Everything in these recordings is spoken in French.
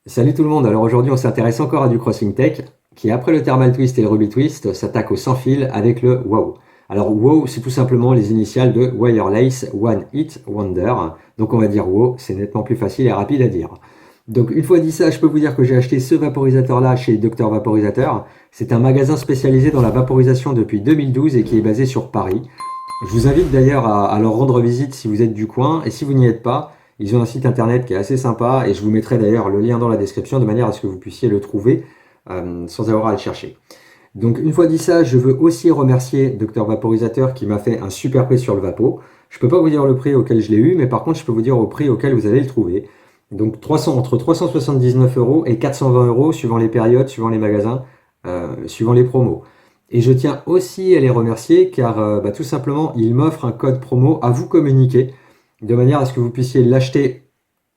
Salut tout le monde, alors aujourd'hui on s'intéresse encore à du crossing tech qui après le thermal twist et le ruby twist s'attaque au sans fil avec le wow. Alors wow c'est tout simplement les initiales de wireless one hit wonder, donc on va dire wow, c'est nettement plus facile et rapide à dire. Donc une fois dit ça, je peux vous dire que j'ai acheté ce vaporisateur là chez Docteur Vaporisateur. C'est un magasin spécialisé dans la vaporisation depuis 2012 et qui est basé sur Paris. Je vous invite d'ailleurs à leur rendre visite si vous êtes du coin et si vous n'y êtes pas. Ils ont un site internet qui est assez sympa et je vous mettrai d'ailleurs le lien dans la description de manière à ce que vous puissiez le trouver sans avoir à le chercher. Donc une fois dit ça, je veux aussi remercier Docteur Vaporisateur qui m'a fait un super prix sur le Vapo. Je ne peux pas vous dire le prix auquel je l'ai eu, mais par contre je peux vous dire au prix auquel vous allez le trouver. Donc 300, entre 379 euros et 420 euros suivant les périodes, suivant les magasins, suivant les promos. Et je tiens aussi à les remercier car tout simplement ils m'offrent un code promo à vous communiquer de manière à ce que vous puissiez l'acheter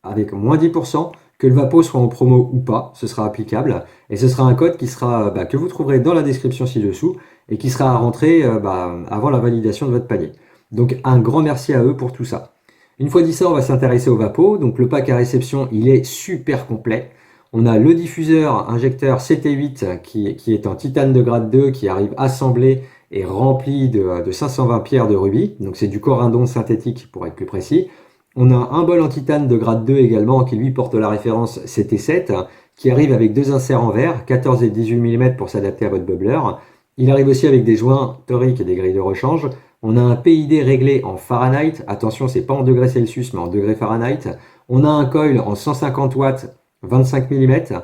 avec moins 10%, que le Vapo soit en promo ou pas, ce sera applicable. Et ce sera un code qui sera, que vous trouverez dans la description ci-dessous et qui sera à rentrer avant la validation de votre panier. Donc un grand merci à eux pour tout ça. Une fois dit ça, on va s'intéresser au Vapo. Donc le pack à réception, il est super complet. On a le diffuseur injecteur CT8 qui est en titane de grade 2 qui arrive assemblé et rempli de 520 pierres de rubis. Donc c'est du corindon synthétique pour être plus précis. On a un bol en titane de grade 2 également qui lui porte la référence CT7 qui arrive avec deux inserts en verre, 14 et 18 mm pour s'adapter à votre bubbler. Il arrive aussi avec des joints toriques et des grilles de rechange. On a un PID réglé en Fahrenheit. Attention, c'est pas en degrés Celsius mais en degrés Fahrenheit. On a un coil en 150 watts 25 mm.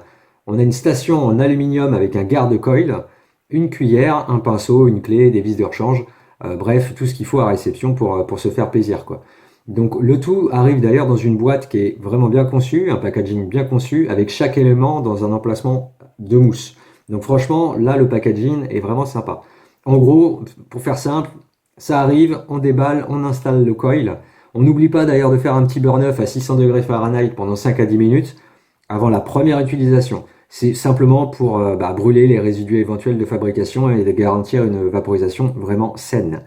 On a une station en aluminium avec un garde-coil, une cuillère, un pinceau, une clé, des vis de rechange. Bref, tout ce qu'il faut à réception pour se faire plaisir, quoi. Donc le tout arrive d'ailleurs dans une boîte qui est vraiment bien conçue, un packaging bien conçu, avec chaque élément dans un emplacement de mousse. Donc franchement, là, le packaging est vraiment sympa. En gros, pour faire simple, ça arrive, on déballe, on installe le coil. On n'oublie pas d'ailleurs de faire un petit burn-off à 600 degrés Fahrenheit pendant 5 à 10 minutes avant la première utilisation. C'est simplement pour brûler les résidus éventuels de fabrication et de garantir une vaporisation vraiment saine.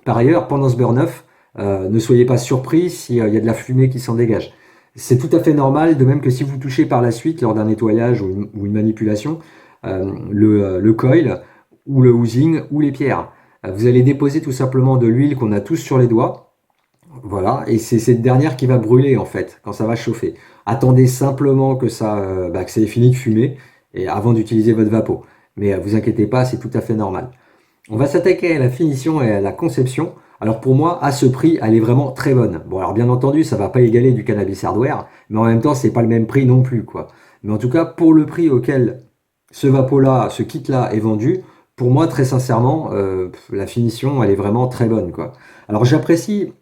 Par ailleurs, pendant ce burn-off, ne soyez pas surpris s'il y a de la fumée qui s'en dégage. C'est tout à fait normal, de même que si vous touchez par la suite lors d'un nettoyage ou une manipulation, le coil ou le housing ou les pierres. Vous allez déposer tout simplement de l'huile qu'on a tous sur les doigts. Voilà, et c'est cette dernière qui va brûler en fait quand ça va chauffer. Attendez simplement que ça ait fini de fumer et avant d'utiliser votre vapeau. Mais vous inquiétez pas, c'est tout à fait normal. On va s'attaquer à la finition et à la conception. Alors pour moi, à ce prix, elle est vraiment très bonne. Bon, alors bien entendu, ça va pas égaler du cannabis hardware, mais en même temps, c'est pas le même prix non plus, quoi. Mais en tout cas, pour le prix auquel ce vapeau-là, ce kit-là est vendu, pour moi, très sincèrement, la finition, elle est vraiment très bonne, quoi. Alors j'apprécie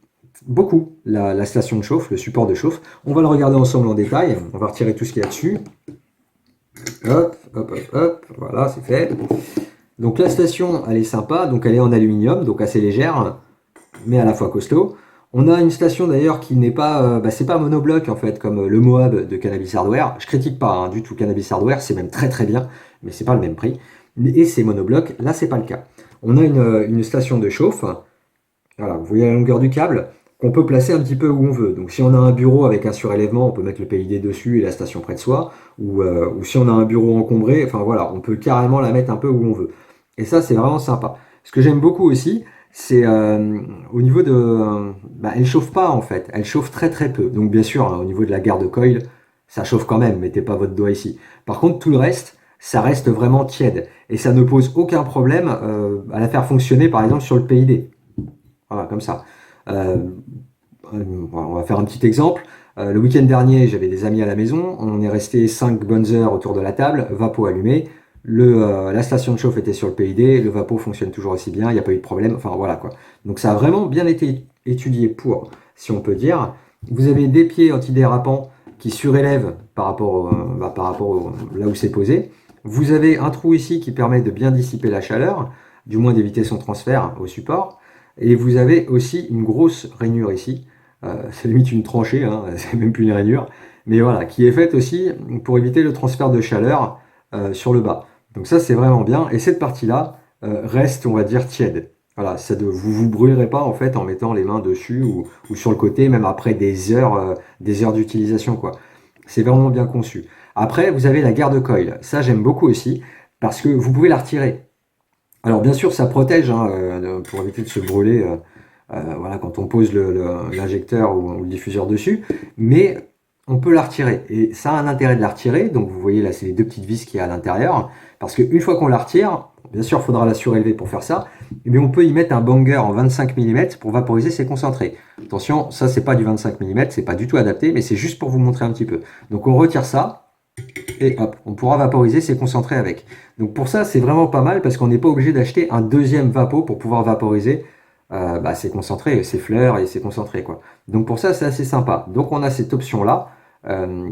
beaucoup la station de chauffe, le support de chauffe. On va le regarder ensemble en détail. On va retirer tout ce qu'il y a dessus. Hop, hop, hop, hop. Voilà, c'est fait. Donc la station, elle est sympa, donc elle est en aluminium, donc assez légère, mais à la fois costaud. On a une station d'ailleurs qui n'est pas, c'est pas monobloc en fait, comme le Moab de Cannabis Hardware. Je critique pas hein, du tout Cannabis Hardware, c'est même très très bien, mais c'est pas le même prix. Et c'est monobloc, là c'est pas le cas. On a une station de chauffe, voilà, vous voyez la longueur du câble, qu'on peut placer un petit peu où on veut. Donc si on a un bureau avec un surélèvement, on peut mettre le PID dessus et la station près de soi, ou si on a un bureau encombré, enfin voilà, on peut carrément la mettre un peu où on veut. Et ça, c'est vraiment sympa. Ce que j'aime beaucoup aussi, c'est au niveau de... elle chauffe pas en fait, elle chauffe très très peu. Donc bien sûr, hein, au niveau de la garde coil, ça chauffe quand même, mettez pas votre doigt ici. Par contre, tout le reste, ça reste vraiment tiède. Et ça ne pose aucun problème à la faire fonctionner par exemple sur le PID. Voilà, comme ça. Euh, on va faire un petit exemple. Le week-end dernier, j'avais des amis à la maison. On est resté 5 bonnes heures autour de la table, vapeau allumé. La station de chauffe était sur le PID, le vapeau fonctionne toujours aussi bien, il n'y a pas eu de problème. Enfin voilà quoi. Donc ça a vraiment bien été étudié pour, si on peut dire. Vous avez des pieds antidérapants qui surélèvent là où c'est posé. Vous avez un trou ici qui permet de bien dissiper la chaleur, du moins d'éviter son transfert au support. Et vous avez aussi une grosse rainure ici. C'est limite une tranchée, hein, c'est même plus une rainure. Mais voilà, qui est faite aussi pour éviter le transfert de chaleur sur le bas. Donc ça, c'est vraiment bien. Et cette partie-là reste, on va dire, tiède. Voilà, vous vous brûlerez pas en fait en mettant les mains dessus ou sur le côté, même après des heures d'utilisation, quoi. C'est vraiment bien conçu. Après, vous avez la garde coil. Ça, j'aime beaucoup aussi parce que vous pouvez la retirer. Alors, bien sûr, ça protège hein, pour éviter de se brûler voilà, quand on pose l'injecteur ou le diffuseur dessus. Mais on peut la retirer. Et ça a un intérêt de la retirer. Donc, vous voyez là, c'est les deux petites vis qu'il y a à l'intérieur. Parce qu'une fois qu'on la retire, bien sûr, il faudra la surélever pour faire ça. Mais on peut y mettre un banger en 25 mm pour vaporiser ses concentrés. Attention, ça, c'est pas du 25 mm, c'est pas du tout adapté, mais c'est juste pour vous montrer un petit peu. Donc, on retire ça. Et hop, on pourra vaporiser ses concentrés avec. Donc pour ça, c'est vraiment pas mal parce qu'on n'est pas obligé d'acheter un deuxième vapo pour pouvoir vaporiser ses concentrés, ses fleurs et ses concentrés, quoi. Donc pour ça, c'est assez sympa. Donc on a cette option-là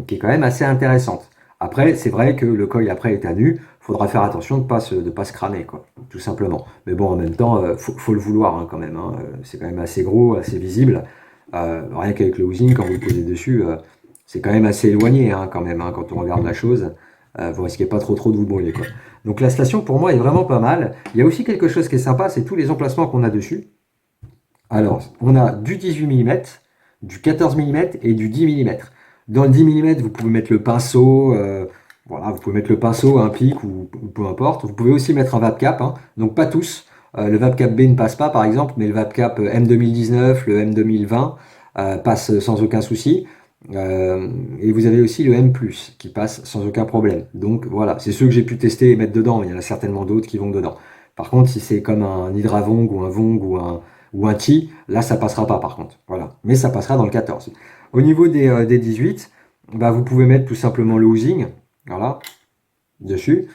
qui est quand même assez intéressante. Après, c'est vrai que le coil après est à nu. Il faudra faire attention de ne pas se cramer, quoi, tout simplement. Mais bon, en même temps, faut le vouloir hein, quand même. Hein. C'est quand même assez gros, assez visible. Rien qu'avec le housing, quand vous le posez dessus, c'est quand même assez éloigné hein, quand même, hein, quand on regarde la chose. Vous risquez pas trop de vous brûler, quoi. Donc la station, pour moi, est vraiment pas mal. Il y a aussi quelque chose qui est sympa, c'est tous les emplacements qu'on a dessus. Alors, on a du 18 mm, du 14 mm et du 10 mm. Dans le 10 mm, vous pouvez mettre le pinceau, voilà, vous pouvez mettre le pinceau, un pic ou peu importe. Vous pouvez aussi mettre un VapCap, hein, donc pas tous. Le VapCap B ne passe pas, par exemple, mais le VapCap M2019, le M2020 passe sans aucun souci. Et vous avez aussi le M+, qui passe sans aucun problème. Donc voilà, c'est ceux que j'ai pu tester et mettre dedans. Il y en a certainement d'autres qui vont dedans. Par contre, si c'est comme un Hydravong ou un Vong ou un Ti, là ça passera pas par contre. Voilà. Mais ça passera dans le 14. Au niveau des 18, bah, vous pouvez mettre tout simplement le housing, voilà, dessus.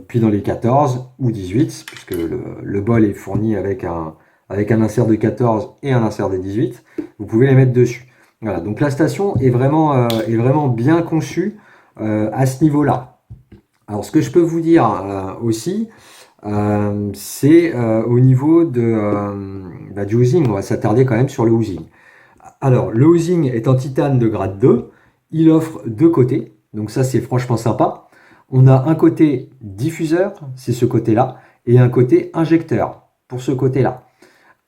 Puis dans les 14 ou 18, puisque le bol est fourni avec un insert de 14 et un insert de 18, vous pouvez les mettre dessus. Voilà, donc la station est vraiment bien conçue à ce niveau-là. Alors ce que je peux vous dire aussi, c'est au niveau du housing, on va s'attarder quand même sur le housing. Alors le housing est en titane de grade 2, il offre deux côtés, donc ça c'est franchement sympa. On a un côté diffuseur, c'est ce côté-là, et un côté injecteur, pour ce côté-là.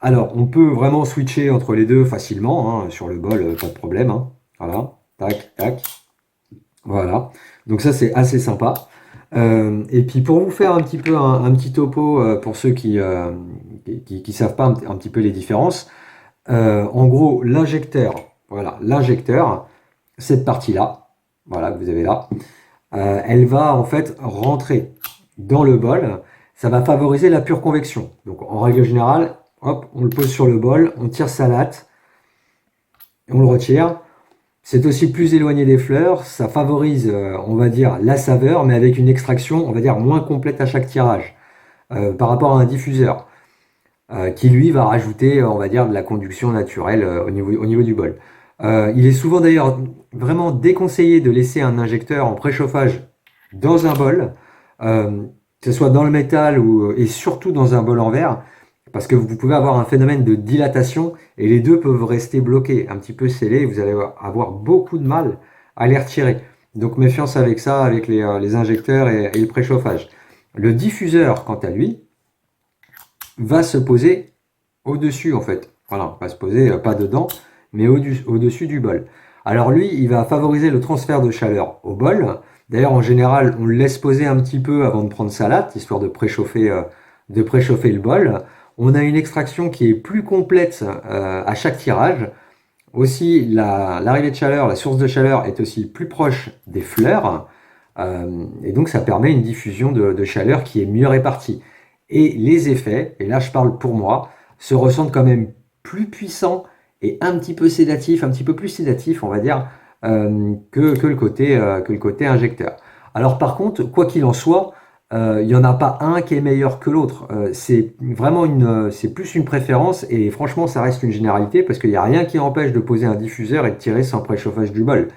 Alors, on peut vraiment switcher entre les deux facilement, hein, sur le bol, pas de problème. Hein. Voilà, tac, tac. Voilà, donc ça c'est assez sympa. Et puis pour vous faire un petit peu un petit topo pour ceux qui savent pas un petit peu les différences, en gros l'injecteur, voilà, l'injecteur, cette partie-là, voilà, que vous avez là, elle va en fait rentrer dans le bol, ça va favoriser la pure convection. Donc en règle générale, hop, on le pose sur le bol, on tire sa latte, on le retire. C'est aussi plus éloigné des fleurs, ça favorise, on va dire, la saveur, mais avec une extraction, on va dire, moins complète à chaque tirage, par rapport à un diffuseur, qui lui va rajouter, on va dire, de la conduction naturelle au niveau du bol. Il est souvent d'ailleurs vraiment déconseillé de laisser un injecteur en préchauffage dans un bol, que ce soit dans le métal et surtout dans un bol en verre, parce que vous pouvez avoir un phénomène de dilatation et les deux peuvent rester bloqués, un petit peu scellés, et vous allez avoir beaucoup de mal à les retirer. Donc méfiance avec ça, avec les injecteurs et le préchauffage. Le diffuseur, quant à lui, va se poser au-dessus en fait. Voilà, va se poser pas dedans, mais au-dessus du bol. Alors lui, il va favoriser le transfert de chaleur au bol. D'ailleurs, en général, on le laisse poser un petit peu avant de prendre sa latte, histoire de préchauffer le bol. On a une extraction qui est plus complète à chaque tirage. Aussi, l'arrivée de chaleur, la source de chaleur est aussi plus proche des fleurs. Et donc, ça permet une diffusion de chaleur qui est mieux répartie. Et les effets, et là je parle pour moi, se ressentent quand même plus puissants et un petit peu sédatifs, un petit peu plus sédatifs, on va dire, que le côté injecteur. Alors par contre, quoi qu'il en soit, il n'y en a pas un qui est meilleur que l'autre. C'est vraiment c'est plus une préférence et franchement ça reste une généralité parce qu'il n'y a rien qui empêche de poser un diffuseur et de tirer sans préchauffage du bol.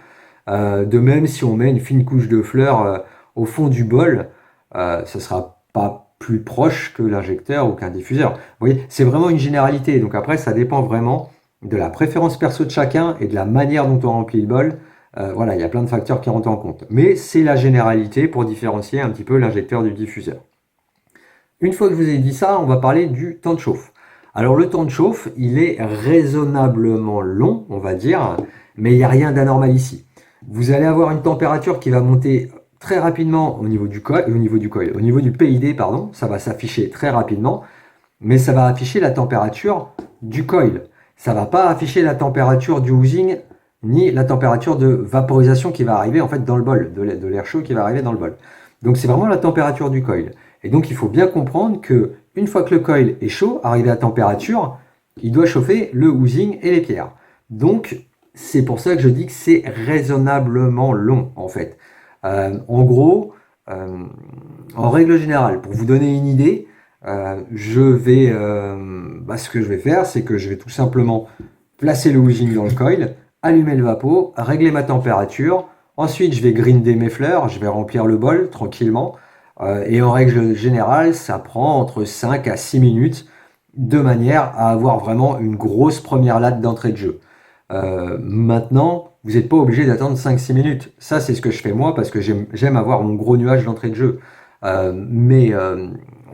De même si on met une fine couche de fleurs au fond du bol, ça sera pas plus proche que l'injecteur ou qu'un diffuseur. Vous voyez, c'est vraiment une généralité. Donc après, ça dépend vraiment de la préférence perso de chacun et de la manière dont on remplit le bol. Voilà, il y a plein de facteurs qui rentrent en compte. Mais c'est la généralité pour différencier un petit peu l'injecteur du diffuseur. Une fois que je vous ai dit ça, on va parler du temps de chauffe. Alors le temps de chauffe, il est raisonnablement long, on va dire, mais il n'y a rien d'anormal ici. Vous allez avoir une température qui va monter très rapidement au niveau du coil, au niveau du PID, pardon, ça va s'afficher très rapidement, mais ça va afficher la température du coil. Ça va pas afficher la température du housing, ni la température de vaporisation qui va arriver en fait dans le bol, de l'air chaud qui va arriver dans le bol. Donc c'est vraiment la température du coil. Et donc il faut bien comprendre que une fois que le coil est chaud, arrivé à température, il doit chauffer le housing et les pierres. Donc c'est pour ça que je dis que c'est raisonnablement long en fait. En gros, euh, en règle générale, pour vous donner une idée, ce que je vais faire, c'est que je vais tout simplement placer le housing dans le coil, allumer le vapeau, régler ma température. Ensuite, je vais grinder mes fleurs, je vais remplir le bol tranquillement. Et en règle générale, ça prend entre 5 à 6 minutes de manière à avoir vraiment une grosse première latte d'entrée de jeu. Maintenant, vous n'êtes pas obligé d'attendre 5-6 minutes. Ça, c'est ce que je fais moi parce que j'aime avoir mon gros nuage d'entrée de jeu. Mais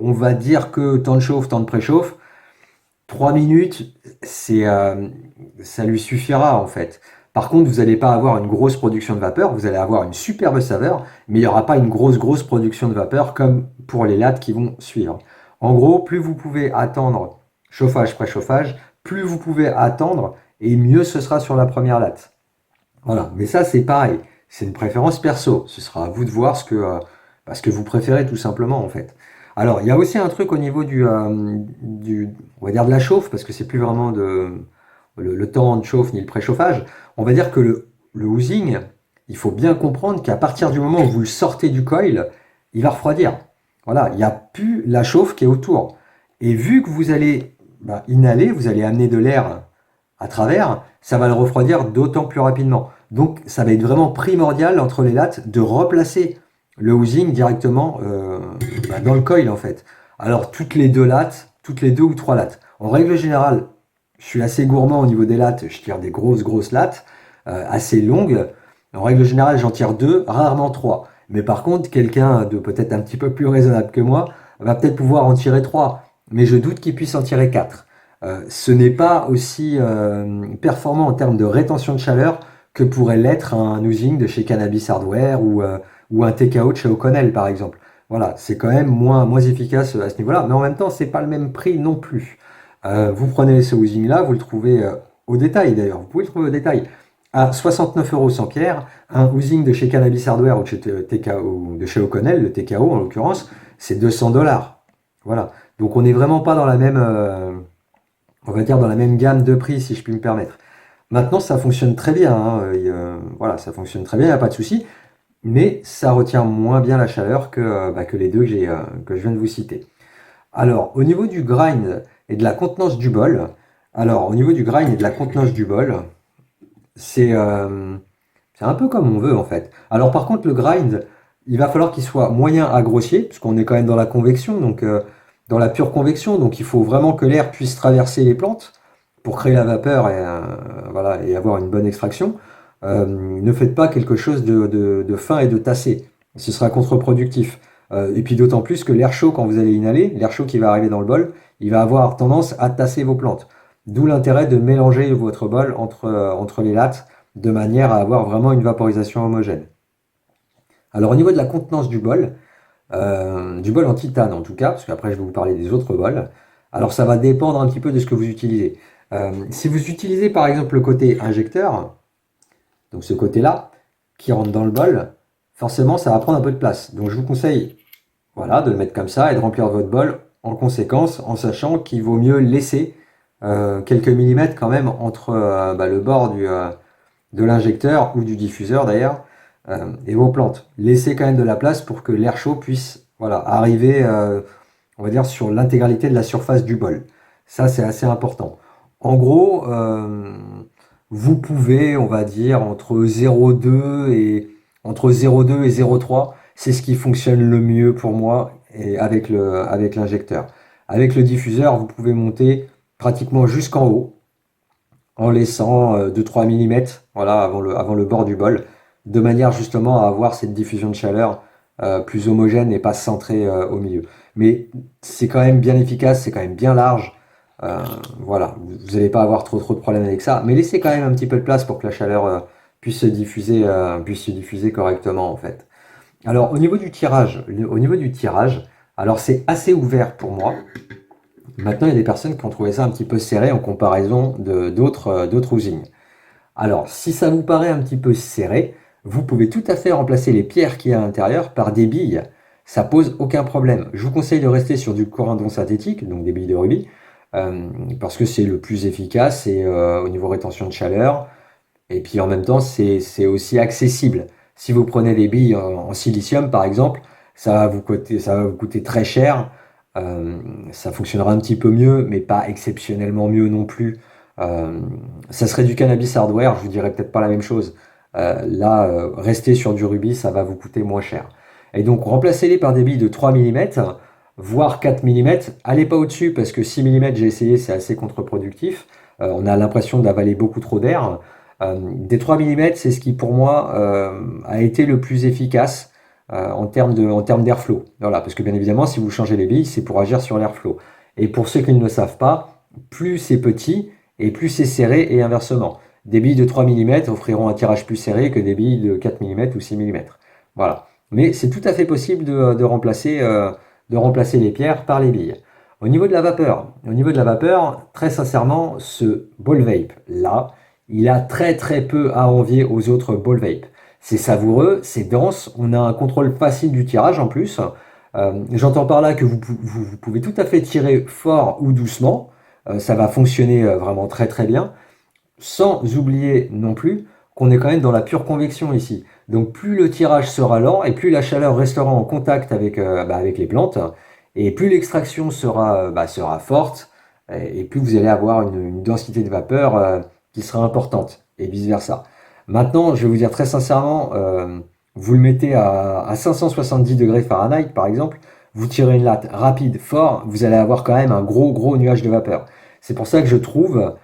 on va dire que temps de chauffe, temps de préchauffe, 3 minutes, ça lui suffira en fait. Par contre, vous n'allez pas avoir une grosse production de vapeur, vous allez avoir une superbe saveur, mais il n'y aura pas une grosse production de vapeur comme pour les lattes qui vont suivre. En gros, plus vous pouvez attendre chauffage, préchauffage, plus vous pouvez attendre et mieux ce sera sur la première latte. Voilà, mais ça c'est pareil, c'est une préférence perso. Ce sera à vous de voir ce que vous préférez tout simplement en fait. Alors, il y a aussi un truc au niveau on va dire de la chauffe, parce que c'est plus vraiment le temps de chauffe ni le préchauffage. On va dire que le housing, il faut bien comprendre qu'à partir du moment où vous le sortez du coil, il va refroidir. Voilà, il n'y a plus la chauffe qui est autour. Et vu que vous allez inhaler, vous allez amener de l'air à travers, ça va le refroidir d'autant plus rapidement. Donc ça va être vraiment primordial entre les lattes de replacer le housing directement dans le coil en fait. Alors toutes les deux lattes, toutes les deux ou trois lattes. En règle générale, je suis assez gourmand au niveau des lattes, je tire des grosses lattes, assez longues. En règle générale, j'en tire deux, rarement trois. Mais par contre, quelqu'un de peut-être un petit peu plus raisonnable que moi va peut-être pouvoir en tirer trois. Mais je doute qu'il puisse en tirer quatre. Ce n'est pas aussi performant en termes de rétention de chaleur que pourrait l'être un housing de chez Cannabis Hardware ou un TKO de chez O'Connell par exemple. Voilà, c'est quand même moins efficace à ce niveau-là, mais en même temps, c'est pas le même prix non plus. Vous prenez ce housing-là, vous le trouvez au détail d'ailleurs, vous pouvez le trouver au détail à 69 euros sans pierre. Un housing de chez Cannabis Hardware ou de chez TKO, de chez O'Connell, le TKO en l'occurrence, c'est 200 $. Voilà, donc on n'est vraiment pas dans la même, on va dire dans la même gamme de prix si je puis me permettre. Maintenant, ça fonctionne très bien, hein, voilà, ça fonctionne très bien, il n'y a pas de souci, mais ça retient moins bien la chaleur que les deux que je viens de vous citer. Alors, au niveau du grind et de la contenance du bol, c'est un peu comme on veut en fait. Alors par contre, le grind, il va falloir qu'il soit moyen à grossier, puisqu'on est quand même dans la convection, donc dans la pure convection, donc il faut vraiment que l'air puisse traverser les plantes pour créer la vapeur voilà, et avoir une bonne extraction. Ne faites pas quelque chose de fin et de tassé, ce sera contre-productif. Et puis d'autant plus que l'air chaud, quand vous allez inhaler, l'air chaud qui va arriver dans le bol, il va avoir tendance à tasser vos plantes. D'où l'intérêt de mélanger votre bol entre les lattes de manière à avoir vraiment une vaporisation homogène. Alors au niveau de la contenance du bol en titane en tout cas, parce qu'après je vais vous parler des autres bols, alors ça va dépendre un petit peu de ce que vous utilisez. Si vous utilisez par exemple le côté injecteur, donc ce côté-là, qui rentre dans le bol, forcément ça va prendre un peu de place. Donc je vous conseille voilà, de le mettre comme ça et de remplir votre bol en conséquence, en sachant qu'il vaut mieux laisser quelques millimètres quand même entre le bord de l'injecteur ou du diffuseur d'ailleurs et vos plantes. Laissez quand même de la place pour que l'air chaud puisse voilà, arriver, on va dire, sur l'intégralité de la surface du bol. Ça, c'est assez important. En gros, vous pouvez, on va dire, entre 0,2 et 0,3, c'est ce qui fonctionne le mieux pour moi et avec l'injecteur. Avec le diffuseur, vous pouvez monter pratiquement jusqu'en haut en laissant 2-3 mm voilà, avant le bord du bol, de manière justement à avoir cette diffusion de chaleur plus homogène et pas centrée au milieu. Mais c'est quand même bien efficace, c'est quand même bien large. Voilà, vous n'allez pas avoir trop de problèmes avec ça, mais laissez quand même un petit peu de place pour que la chaleur puisse se diffuser correctement en fait. Alors au niveau du tirage, alors c'est assez ouvert pour moi. Maintenant, il y a des personnes qui ont trouvé ça un petit peu serré en comparaison d'autres usines. Alors, si ça vous paraît un petit peu serré, vous pouvez tout à fait remplacer les pierres qu'il y a à l'intérieur par des billes. Ça pose aucun problème. Je vous conseille de rester sur du corindon synthétique, donc des billes de rubis, parce que c'est le plus efficace et au niveau rétention de chaleur. Et puis en même temps, c'est aussi accessible. Si vous prenez des billes en silicium, par exemple, ça va vous coûter très cher. Euh, Ça fonctionnera un petit peu mieux, mais pas exceptionnellement mieux non plus. Euh, Ça serait du cannabis hardware, je vous dirais peut-être pas la même chose. Là, rester sur du rubis, ça va vous coûter moins cher. Et donc, remplacez-les par des billes de 3 mm, voire 4 mm. Allez pas au-dessus, parce que 6 mm, j'ai essayé, c'est assez contre-productif. On a l'impression d'avaler beaucoup trop d'air. Des 3 mm, c'est ce qui pour moi a été le plus efficace en termes d'airflow. Voilà, parce que bien évidemment, si vous changez les billes, c'est pour agir sur l'airflow. Et pour ceux qui ne le savent pas, plus c'est petit et plus c'est serré et inversement. Des billes de 3 mm offriront un tirage plus serré que des billes de 4 mm ou 6 mm. Voilà. Mais c'est tout à fait possible de remplacer les pierres par les billes. Au niveau de la vapeur, très sincèrement, ce ball vape là, il a très très peu à envier aux autres ball vape. C'est savoureux, c'est dense, on a un contrôle facile du tirage en plus. J'entends par là que vous pouvez tout à fait tirer fort ou doucement. Ça va fonctionner vraiment très très bien. Sans oublier non plus qu'on est quand même dans la pure convection ici. Donc plus le tirage sera lent et plus la chaleur restera en contact avec les plantes et plus l'extraction sera forte et plus vous allez avoir une densité de vapeur qui sera importante et vice-versa. Maintenant, je vais vous dire très sincèrement, vous le mettez à 570 degrés Fahrenheit par exemple, vous tirez une latte rapide, fort, vous allez avoir quand même un gros nuage de vapeur. C'est pour ça que je trouve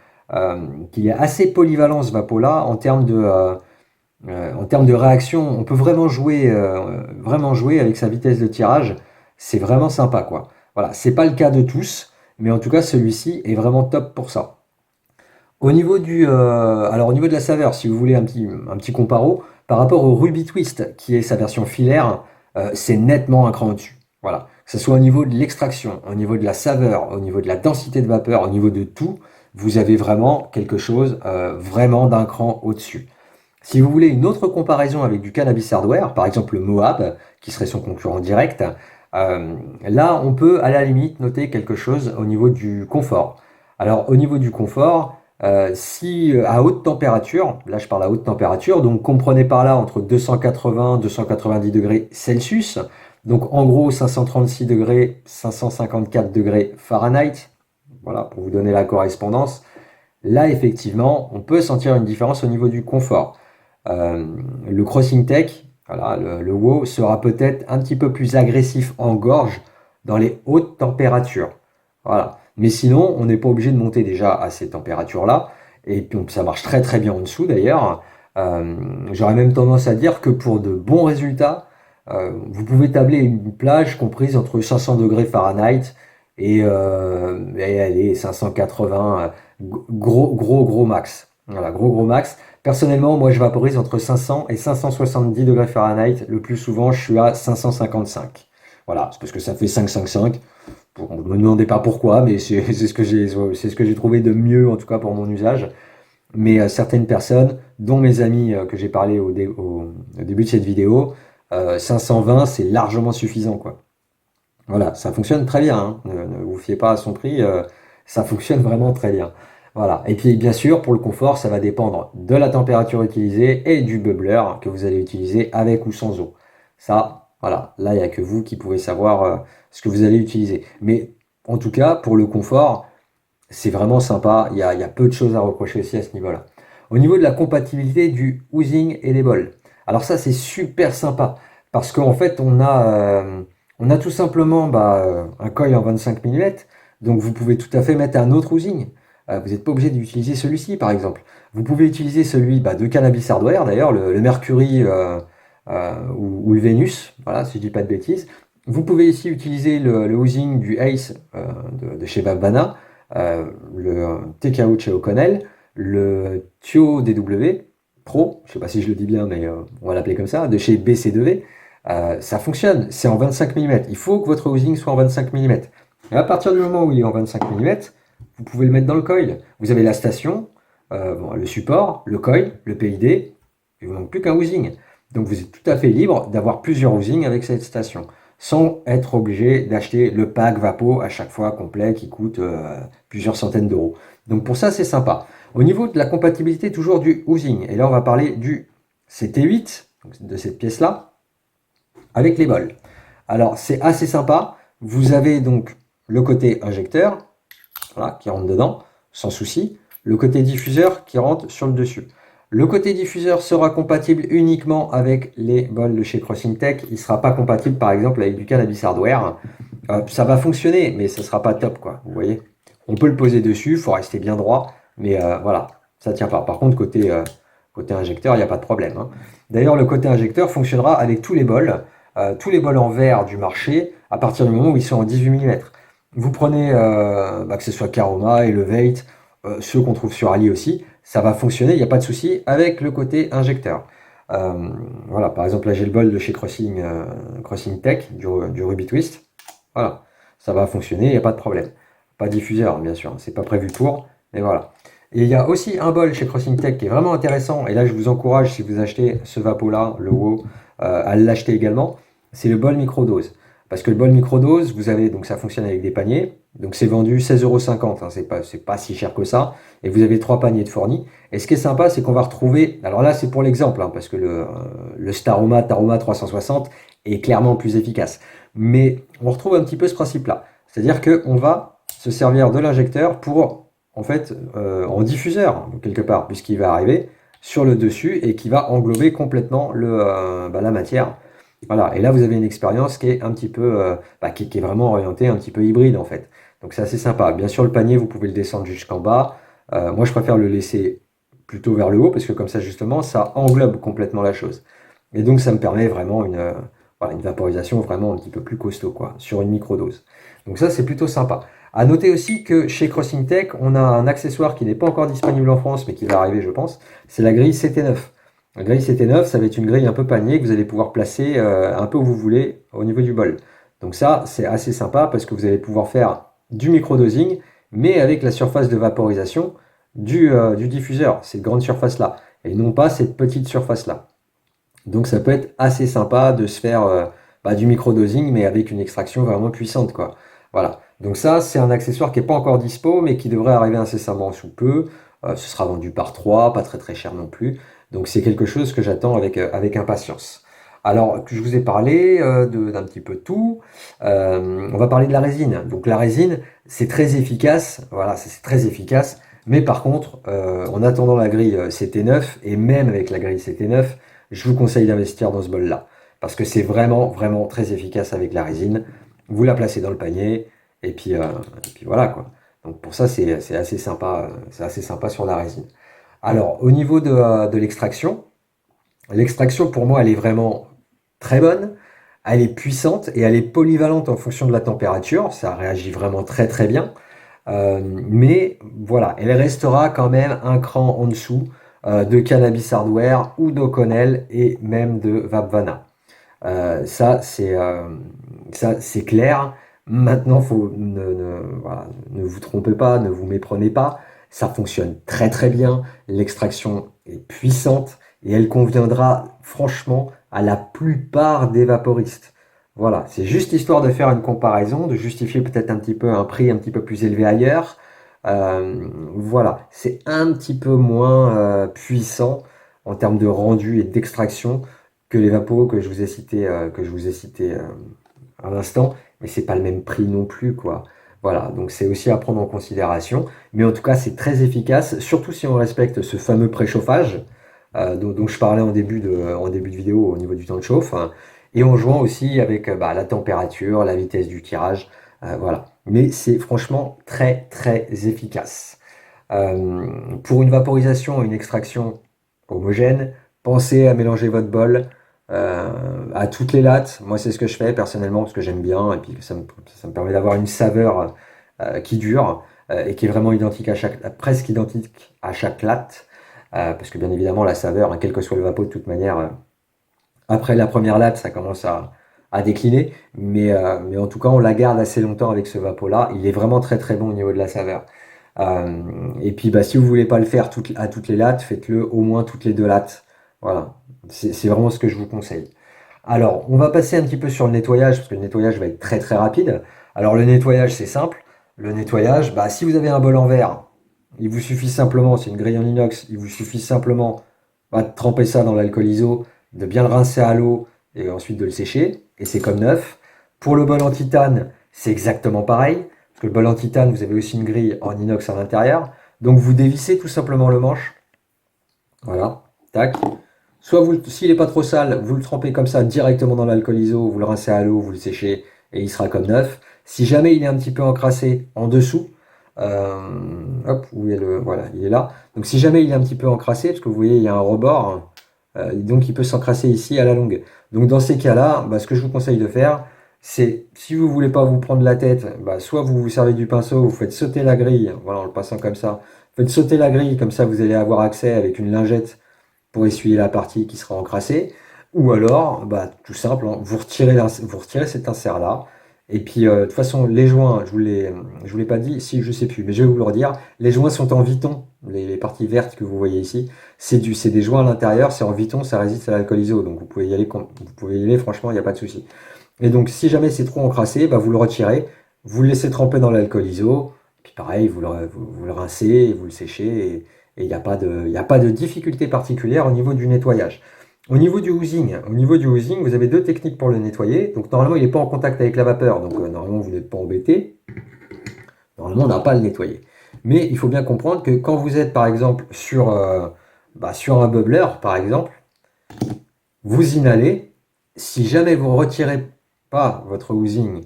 qu'il y a assez polyvalent ce Vapola en termes de réaction. On peut vraiment jouer avec sa vitesse de tirage. C'est vraiment sympa, quoi. Voilà, c'est pas le cas de tous, mais en tout cas, celui-ci est vraiment top pour ça. Alors au niveau de la saveur, si vous voulez un petit comparo, par rapport au Ruby Twist, qui est sa version filaire, c'est nettement un cran au-dessus. Voilà. Que ce soit au niveau de l'extraction, au niveau de la saveur, au niveau de la densité de vapeur, au niveau de tout, vous avez vraiment quelque chose vraiment d'un cran au-dessus. Si vous voulez une autre comparaison avec du cannabis hardware, par exemple le Moab, qui serait son concurrent direct, là on peut à la limite noter quelque chose au niveau du confort. Alors au niveau du confort, si à haute température, là je parle à haute température, donc comprenez par là entre 280 et 290 degrés Celsius, donc en gros 536 degrés, 554 degrés Fahrenheit, voilà pour vous donner la correspondance. Là effectivement, on peut sentir une différence au niveau du confort. Euh, le Crossing Tech, voilà, le WoW sera peut-être un petit peu plus agressif en gorge dans les hautes températures. Voilà. Mais sinon, on n'est pas obligé de monter déjà à ces températures-là. Et puis, ça marche très très bien en dessous d'ailleurs. J'aurais même tendance à dire que pour de bons résultats, vous pouvez tabler une plage comprise entre 500 degrés Fahrenheit et allez, 580, gros max. Voilà, gros max. Personnellement, moi je vaporise entre 500 et 570 degrés Fahrenheit. Le plus souvent, je suis à 555. Voilà, c'est parce que ça fait 555. Bon, ne me demandez pas pourquoi, mais c'est ce que j'ai trouvé de mieux, en tout cas pour mon usage. Mais certaines personnes, dont mes amis que j'ai parlé au début de cette vidéo, 520, c'est largement suffisant, quoi. Voilà, ça fonctionne très bien, hein. Ne vous fiez pas à son prix, ça fonctionne vraiment très bien. Voilà. Et puis bien sûr, pour le confort, ça va dépendre de la température utilisée et du bubbler que vous allez utiliser avec ou sans eau. Ça, voilà, là, il n'y a que vous qui pouvez savoir ce que vous allez utiliser. Mais en tout cas, pour le confort, c'est vraiment sympa. Il y a peu de choses à reprocher aussi à ce niveau-là. Au niveau de la compatibilité du housing et des bols. Alors ça, c'est super sympa. Parce qu'en fait, on a tout simplement un coil en 25 mm. Donc vous pouvez tout à fait mettre un autre housing. Vous n'êtes pas obligé d'utiliser celui-ci, par exemple. Vous pouvez utiliser celui de Cannabis Hardware, d'ailleurs, le Mercury ou le Vénus, voilà, si je dis pas de bêtises. Vous pouvez ici utiliser le housing du Ace de chez Vavana, le TKO de chez O'Connell, le Thio DW, Pro, je ne sais pas si je le dis bien, mais on va l'appeler comme ça, de chez BC2V, ça fonctionne, c'est en 25 mm. Il faut que votre housing soit en 25 mm. Et à partir du moment où il est en 25 mm, vous pouvez le mettre dans le coil. Vous avez la station, bon, le support, le coil, le PID, il ne vous manque plus qu'un housing. Donc vous êtes tout à fait libre d'avoir plusieurs housings avec cette station, sans être obligé d'acheter le pack Vapo à chaque fois complet qui coûte plusieurs centaines d'euros. Donc pour ça, c'est sympa. Au niveau de la compatibilité toujours du housing, et là on va parler du CT8, de cette pièce-là, avec les bols. Alors c'est assez sympa, vous avez donc le côté injecteur, voilà, qui rentre dedans, sans souci, le côté diffuseur qui rentre sur le dessus. Le côté diffuseur sera compatible uniquement avec les bols de chez Crossing Tech, il ne sera pas compatible par exemple avec du cannabis hardware. Ça va fonctionner, mais ce ne sera pas top, quoi, vous voyez. On peut le poser dessus, il faut rester bien droit, mais voilà, ça ne tient pas. Par contre, côté injecteur, il n'y a pas de problème, hein. D'ailleurs, le côté injecteur fonctionnera avec tous les bols en verre du marché, à partir du moment où ils sont en 18 mm. Vous prenez, que ce soit Karoma, Elevate, ceux qu'on trouve sur Ali aussi, ça va fonctionner, il n'y a pas de souci avec le côté injecteur. Voilà, par exemple, là j'ai le bol de chez Crossing Tech, du Ruby Twist. Voilà, ça va fonctionner, il n'y a pas de problème. Pas diffuseur, bien sûr, c'est pas prévu pour, mais voilà. Et il y a aussi un bol chez Crossing Tech qui est vraiment intéressant, et là je vous encourage, si vous achetez ce Vapo-là, le WoW, à l'acheter également, c'est le bol microdose. Parce que le bol microdose, vous avez, donc ça fonctionne avec des paniers, donc c'est vendu 16,50 €, hein, c'est pas si cher que ça, et vous avez 3 paniers de fournis. Et ce qui est sympa, c'est qu'on va retrouver, alors là c'est pour l'exemple, hein, parce que le Staroma Taroma 360 est clairement plus efficace. Mais on retrouve un petit peu ce principe-là. C'est-à-dire qu'on va se servir de l'injecteur pour, en fait, en diffuseur, quelque part, puisqu'il va arriver sur le dessus et qui va englober complètement la matière. Voilà, et là vous avez une expérience qui est un petit peu, qui est vraiment orientée un petit peu hybride en fait. Donc c'est assez sympa. Bien sûr, le panier, vous pouvez le descendre jusqu'en bas. Moi, je préfère le laisser plutôt vers le haut parce que comme ça, justement, ça englobe complètement la chose. Et donc, ça me permet vraiment voilà, une vaporisation vraiment un petit peu plus costaud, quoi, sur une microdose. Donc ça, c'est plutôt sympa. À noter aussi que chez Crossing Tech, on a un accessoire qui n'est pas encore disponible en France, mais qui va arriver, je pense. C'est la grille CT9. La grille CT9, ça va être une grille un peu panier que vous allez pouvoir placer un peu où vous voulez au niveau du bol. Donc ça, c'est assez sympa parce que vous allez pouvoir faire du microdosing, mais avec la surface de vaporisation du diffuseur, cette grande surface-là, et non pas cette petite surface-là. Donc ça peut être assez sympa de se faire du microdosing, mais avec une extraction vraiment puissante, quoi. Voilà. Donc ça, c'est un accessoire qui n'est pas encore dispo, mais qui devrait arriver incessamment sous peu. Ce sera vendu par 3, pas très très cher non plus. Donc c'est quelque chose que j'attends avec impatience. Alors, que je vous ai parlé d'un petit peu de tout. On va parler de la résine. Donc la résine, c'est très efficace. Voilà, c'est très efficace. Mais par contre, en attendant la grille CT9, et même avec la grille CT9, je vous conseille d'investir dans ce bol-là. Parce que c'est vraiment, vraiment très efficace avec la résine. Vous la placez dans le panier, et puis voilà quoi. Donc pour ça, c'est assez sympa sur la résine. Alors, au niveau de l'extraction pour moi, elle est vraiment très bonne. Elle est puissante et elle est polyvalente en fonction de la température. Ça réagit vraiment très très bien. Mais voilà, elle restera quand même un cran en dessous de Cannabis Hardware ou d'Oconnell et même de Vapvana. Ça, c'est clair. Maintenant, voilà, ne vous trompez pas, ne vous méprenez pas. Ça fonctionne très très bien. L'extraction est puissante et elle conviendra franchement à la plupart des vaporistes. Voilà, c'est juste histoire de faire une comparaison, de justifier peut-être un petit peu un prix un petit peu plus élevé ailleurs. Voilà, c'est un petit peu moins puissant en termes de rendu et d'extraction que les vapos que je vous ai cités, à l'instant, mais c'est pas le même prix non plus, quoi. Voilà, donc c'est aussi à prendre en considération. Mais en tout cas, c'est très efficace, surtout si on respecte ce fameux préchauffage dont je parlais en début de vidéo au niveau du temps de chauffe, hein, et en jouant aussi avec la température, la vitesse du tirage, voilà. Mais c'est franchement très très efficace. Pour une vaporisation et une extraction homogène, pensez à mélanger votre bol à toutes les lattes. Moi, c'est ce que je fais personnellement parce que j'aime bien et puis ça me permet d'avoir une saveur qui dure et qui est vraiment identique presque identique à chaque latte. parce que bien évidemment la saveur, hein, quel que soit le Vapo de toute manière, après la première latte, ça commence à décliner, mais en tout cas, on la garde assez longtemps avec ce Vapo-là. Il est vraiment très très bon au niveau de la saveur. Et puis, bah, si vous voulez pas le faire à toutes les lattes, faites-le au moins toutes les 2 lattes. Voilà, c'est vraiment ce que je vous conseille. Alors, on va passer un petit peu sur le nettoyage, parce que le nettoyage va être très très rapide. Alors, le nettoyage, c'est simple. Le nettoyage, bah, si vous avez un bol en verre, il vous suffit simplement, c'est une grille en inox, il vous suffit simplement bah, de tremper ça dans l'alcool iso, de bien le rincer à l'eau et ensuite de le sécher, et c'est comme neuf. Pour le bol en titane, c'est exactement pareil, parce que le bol en titane, vous avez aussi une grille en inox à l'intérieur. Donc vous dévissez tout simplement le manche. Voilà, tac. Soit vous, s'il n'est pas trop sale, vous le trempez comme ça directement dans l'alcool iso, vous le rincez à l'eau, vous le séchez et il sera comme neuf. Si jamais il est un petit peu encrassé en dessous, euh, hop, où est le, voilà, il est là. Donc si jamais il est un petit peu encrassé, parce que vous voyez, il y a un rebord, donc il peut s'encrasser ici à la longue. Donc dans ces cas-là, bah, ce que je vous conseille de faire, c'est si vous voulez pas vous prendre la tête, bah, soit vous vous servez du pinceau, vous faites sauter la grille, voilà, en le passant comme ça. Faites sauter la grille, comme ça vous allez avoir accès avec une lingette pour essuyer la partie qui sera encrassée. Ou alors, bah, tout simple, hein, vous retirez cet insert-là. Et puis, de toute façon, les joints, je vous l'ai pas dit, si je sais plus, mais je vais vous le redire. Les joints sont en Viton, les parties vertes que vous voyez ici. C'est des joints à l'intérieur, c'est en Viton, ça résiste à l'alcool iso. Donc, vous pouvez y aller, vous pouvez y aller, franchement, il n'y a pas de souci. Et donc, si jamais c'est trop encrassé, bah, vous le retirez, vous le laissez tremper dans l'alcool iso. Puis pareil, vous le rincez, vous le séchez, et il n'y a pas de difficulté particulière au niveau du nettoyage. Au niveau du housing, vous avez 2 techniques pour le nettoyer. Donc normalement, il n'est pas en contact avec la vapeur, donc normalement, vous n'êtes pas embêté. Normalement, on n'a pas à le nettoyer. Mais il faut bien comprendre que quand vous êtes, par exemple, sur un bubbler, par exemple, vous inhalez. Si jamais vous ne retirez pas votre housing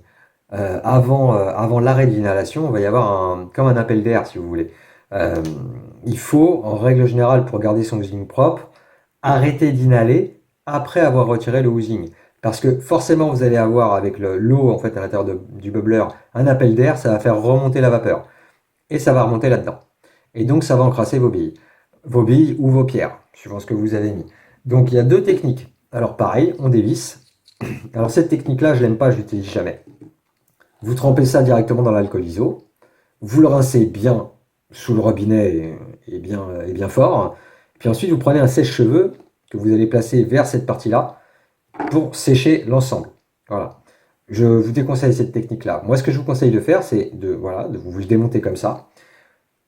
avant l'arrêt de l'inhalation, il va y avoir comme un appel d'air, si vous voulez. Euh, il faut, en règle générale, pour garder son housing propre, arrêter d'inhaler après avoir retiré le housing. Parce que forcément, vous allez avoir avec l'eau en fait à l'intérieur du bubbler un appel d'air, ça va faire remonter la vapeur. Et ça va remonter là-dedans. Et donc, ça va encrasser vos billes. Vos billes ou vos pierres, suivant ce que vous avez mis. Donc, il y a 2 techniques. Alors, pareil, on dévisse. Alors, cette technique-là, je l'aime pas, je l'utilise jamais. Vous trempez ça directement dans l'alcool iso. Vous le rincez bien sous le robinet et bien fort. Puis ensuite, vous prenez un sèche-cheveux que vous allez placer vers cette partie-là pour sécher l'ensemble. Voilà. Je vous déconseille cette technique-là. Moi, ce que je vous conseille de faire, c'est de vous le démonter comme ça.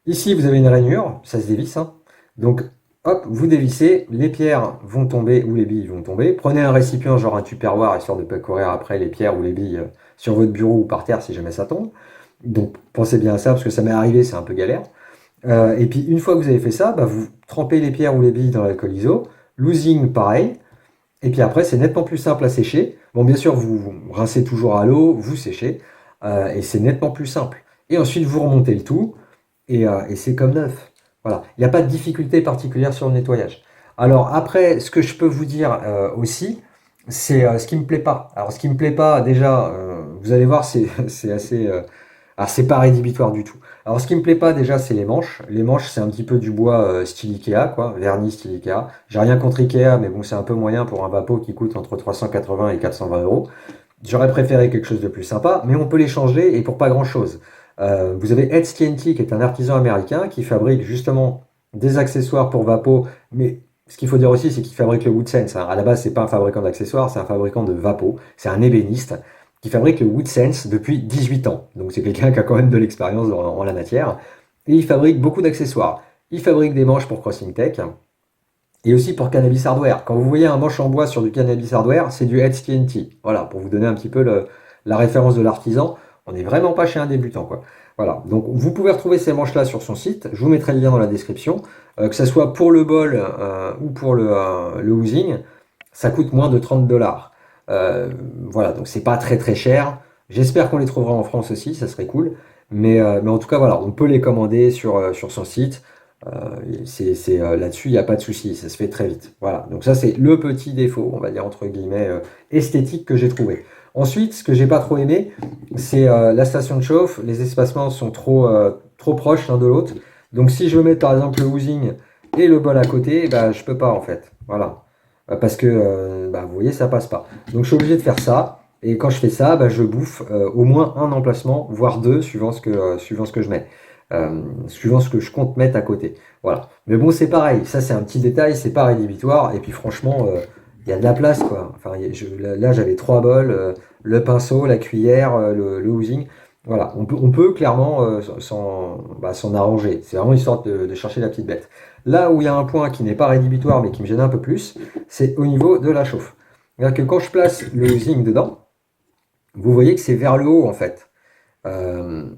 Ici, vous avez une rainure, ça se dévisse, hein. Donc, hop, vous dévissez, les pierres vont tomber ou les billes vont tomber. Prenez un récipient, genre un tupperware, histoire de ne pas courir après les pierres ou les billes sur votre bureau ou par terre si jamais ça tombe. Donc, pensez bien à ça, parce que ça m'est arrivé, c'est un peu galère. Et puis, une fois que vous avez fait ça, bah, vous trempez les pierres ou les billes dans l'alcool iso. Loosing, pareil. Et puis après, c'est nettement plus simple à sécher. Bon, bien sûr, vous rincez toujours à l'eau, vous séchez, et c'est nettement plus simple. Et ensuite, vous remontez le tout, et c'est comme neuf. Voilà. Il n'y a pas de difficulté particulière sur le nettoyage. Alors après, ce que je peux vous dire aussi, c'est ce qui me plaît pas. Alors ce qui me plaît pas, déjà, vous allez voir, c'est assez... alors c'est pas rédhibitoire du tout. Alors ce qui me plaît pas déjà, c'est les manches. Les manches, c'est un petit peu du bois style Ikea, quoi, vernis style Ikea. J'ai rien contre Ikea, mais bon, c'est un peu moyen pour un Vapo qui coûte entre 380 et 420 euros. J'aurais préféré quelque chose de plus sympa, mais on peut les changer et pour pas grand chose. Vous avez Eds TNT qui est un artisan américain qui fabrique justement des accessoires pour Vapo, mais ce qu'il faut dire aussi, c'est qu'il fabrique le WoodSense, hein. À la base, c'est pas un fabricant d'accessoires, c'est un fabricant de Vapo. C'est un ébéniste qui fabrique le WoodSense depuis 18 ans. Donc c'est quelqu'un qui a quand même de l'expérience en la matière. Et il fabrique beaucoup d'accessoires. Il fabrique des manches pour Crossing Tech et aussi pour Cannabis Hardware. Quand vous voyez un manche en bois sur du Cannabis Hardware, c'est du Eds TNT. Voilà, pour vous donner un petit peu la référence de l'artisan. On n'est vraiment pas chez un débutant, quoi. Voilà, donc vous pouvez retrouver ces manches-là sur son site. Je vous mettrai le lien dans la description. Que ce soit pour le bol ou pour le housing, ça coûte moins de 30 $. Voilà, donc c'est pas très très cher. J'espère qu'on les trouvera en France aussi, ça serait cool. Mais en tout cas, voilà, on peut les commander sur son site. Là-dessus, il n'y a pas de souci, ça se fait très vite. Voilà, donc ça c'est le petit défaut, on va dire entre guillemets, esthétique que j'ai trouvé. Ensuite, ce que j'ai pas trop aimé, c'est la station de chauffe. Les espacements sont trop proches l'un de l'autre. Donc si je veux mettre par exemple le housing et le bol à côté, bah, je peux pas en fait. Voilà. Parce que, bah, vous voyez, ça passe pas. Donc je suis obligé de faire ça. Et quand je fais ça, bah, je bouffe au moins un emplacement, voire deux, suivant ce que je mets. Suivant ce que je compte mettre à côté. Voilà. Mais bon, c'est pareil. Ça, c'est un petit détail, c'est pas rédhibitoire. Et puis franchement, il y a de la place, quoi. Enfin, là, j'avais trois bols, le pinceau, la cuillère, le housing. Voilà. On peut clairement s'en arranger. C'est vraiment histoire de chercher la petite bête. Là où il y a un point qui n'est pas rédhibitoire, mais qui me gêne un peu plus, c'est au niveau de la chauffe. C'est-à-dire que quand je place le housing dedans, vous voyez que c'est vers le haut en fait.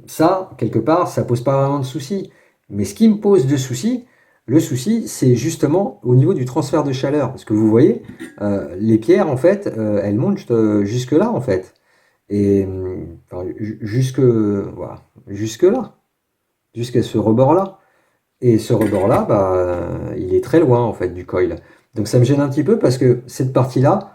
Ça, quelque part, ça pose pas vraiment de souci. Mais ce qui me pose de souci, le souci, c'est justement au niveau du transfert de chaleur. Parce que vous voyez, les pierres, en fait, elles montent jusque là, en fait. Et enfin, voilà, jusque là, jusqu'à ce rebord-là. Et ce rebord-là, bah, il est très loin, en fait, du coil. Donc ça me gêne un petit peu parce que cette partie-là,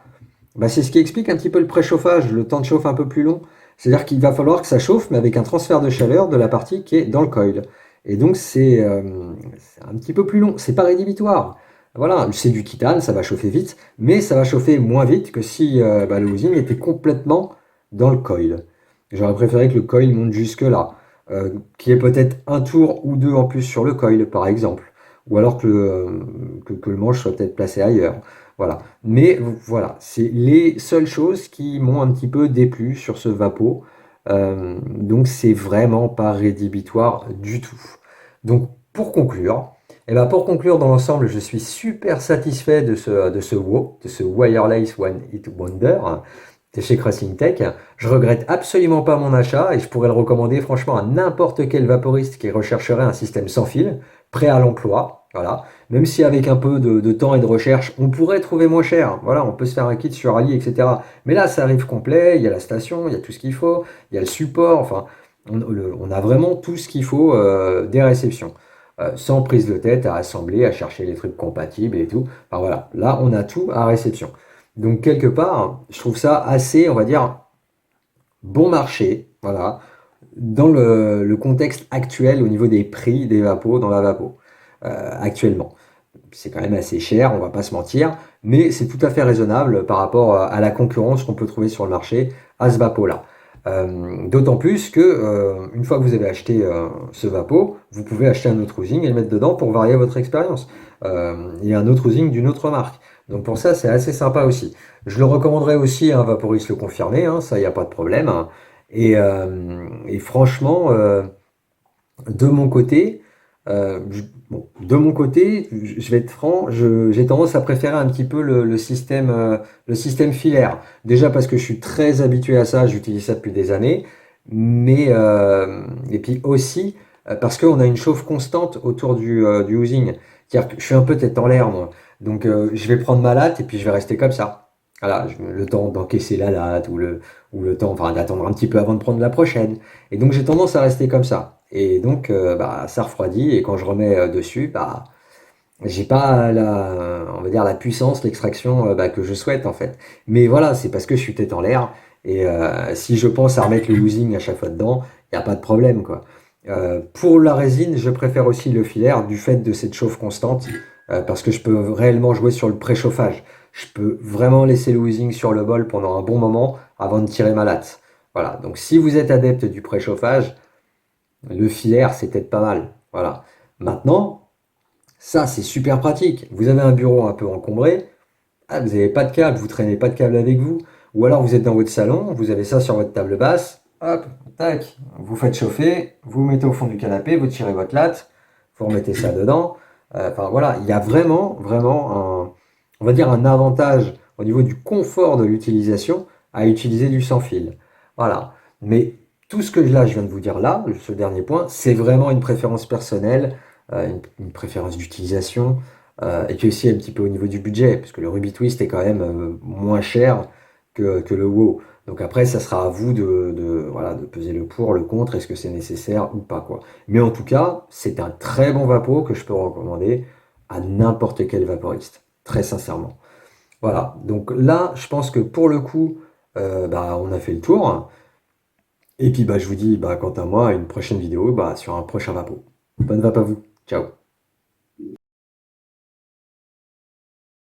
bah, c'est ce qui explique un petit peu le préchauffage, le temps de chauffe un peu plus long. C'est-à-dire qu'il va falloir que ça chauffe, mais avec un transfert de chaleur de la partie qui est dans le coil. Et donc c'est un petit peu plus long. C'est pas rédhibitoire. Voilà, c'est du titane, ça va chauffer vite, mais ça va chauffer moins vite que si bah, le housing était complètement dans le coil. J'aurais préféré que le coil monte jusque là, qu'il y ait peut-être un tour ou deux en plus sur le coil, par exemple, ou alors que le manche soit peut-être placé ailleurs. Voilà. Mais voilà, c'est les seules choses qui m'ont un petit peu déplu sur ce Vapo. Donc c'est vraiment pas rédhibitoire du tout. Donc pour conclure dans l'ensemble, je suis super satisfait de ce Wireless One Hit Wonder de chez Crossing Tech. Je regrette absolument pas mon achat et je pourrais le recommander franchement à n'importe quel vaporiste qui rechercherait un système sans fil, prêt à l'emploi. Voilà. Même si avec un peu de temps et de recherche, on pourrait trouver moins cher. Voilà, on peut se faire un kit sur Ali, etc. Mais là, ça arrive complet, il y a la station, il y a tout ce qu'il faut, il y a le support, enfin, on a vraiment tout ce qu'il faut des réceptions. Sans prise de tête à assembler, à chercher les trucs compatibles et tout. Enfin voilà, là, on a tout à réception. Donc quelque part, je trouve ça assez, on va dire, bon marché, voilà, dans le contexte actuel au niveau des prix des vapos dans la vapo, actuellement. C'est quand même assez cher, on va pas se mentir, mais c'est tout à fait raisonnable par rapport à la concurrence qu'on peut trouver sur le marché à ce vapo-là. D'autant plus que une fois que vous avez acheté ce vapo, vous pouvez acheter un autre housing et le mettre dedans pour varier votre expérience. Et un autre housing d'une autre marque. Donc pour ça, c'est assez sympa aussi. Je le recommanderais aussi à un vaporiste le confirmé, hein, ça, il n'y a pas de problème. Et franchement, de mon côté, bon, je vais être franc, j'ai tendance à préférer un petit peu le système filaire. Déjà parce que je suis très habitué à ça, j'utilise ça depuis des années, mais et puis aussi parce qu'on a une chauffe constante autour du housing. C'est-à-dire que je suis un peu tête en l'air, moi. Donc je vais prendre ma latte et puis je vais rester comme ça. Voilà, le temps d'encaisser la latte ou le temps enfin, d'attendre un petit peu avant de prendre la prochaine. Et donc j'ai tendance à rester comme ça. Et donc bah, ça refroidit et quand je remets dessus, bah, j'ai pas on va dire la puissance, l'extraction bah, que je souhaite en fait. Mais voilà, c'est parce que je suis tête en l'air. Et si je pense à remettre le housing à chaque fois dedans, il n'y a pas de problème quoi. Pour la résine, je préfère aussi le filaire du fait de cette chauffe constante parce que je peux réellement jouer sur le préchauffage. Je peux vraiment laisser le housing sur le bol pendant un bon moment avant de tirer ma latte. Voilà, donc si vous êtes adepte du préchauffage, le filaire, c'est peut-être pas mal. Voilà. Maintenant, ça, c'est super pratique. Vous avez un bureau un peu encombré, ah, vous n'avez pas de câble, vous traînez pas de câble avec vous, ou alors vous êtes dans votre salon, vous avez ça sur votre table basse, hop, tac, vous faites chauffer, vous mettez au fond du canapé, vous tirez votre latte, vous remettez ça dedans. Enfin voilà, il y a vraiment on va dire un avantage au niveau du confort de l'utilisation à utiliser du sans fil. Voilà. Mais tout ce que là, je viens de vous dire là, ce dernier point, c'est vraiment une préférence personnelle, une préférence d'utilisation, et puis aussi un petit peu au niveau du budget, parce que le Ruby Twist est quand même moins cher que le WoW. Donc après, ça sera à vous voilà, de peser le pour, le contre, est-ce que c'est nécessaire ou pas, quoi. Mais en tout cas, c'est un très bon vapo que je peux recommander à n'importe quel vaporiste, très sincèrement. Voilà, donc là, je pense que pour le coup, bah, on a fait le tour. Et puis bah, je vous dis, bah, quant à moi, à une prochaine vidéo bah, sur un prochain vapo. Bonne vape à vous. Ciao.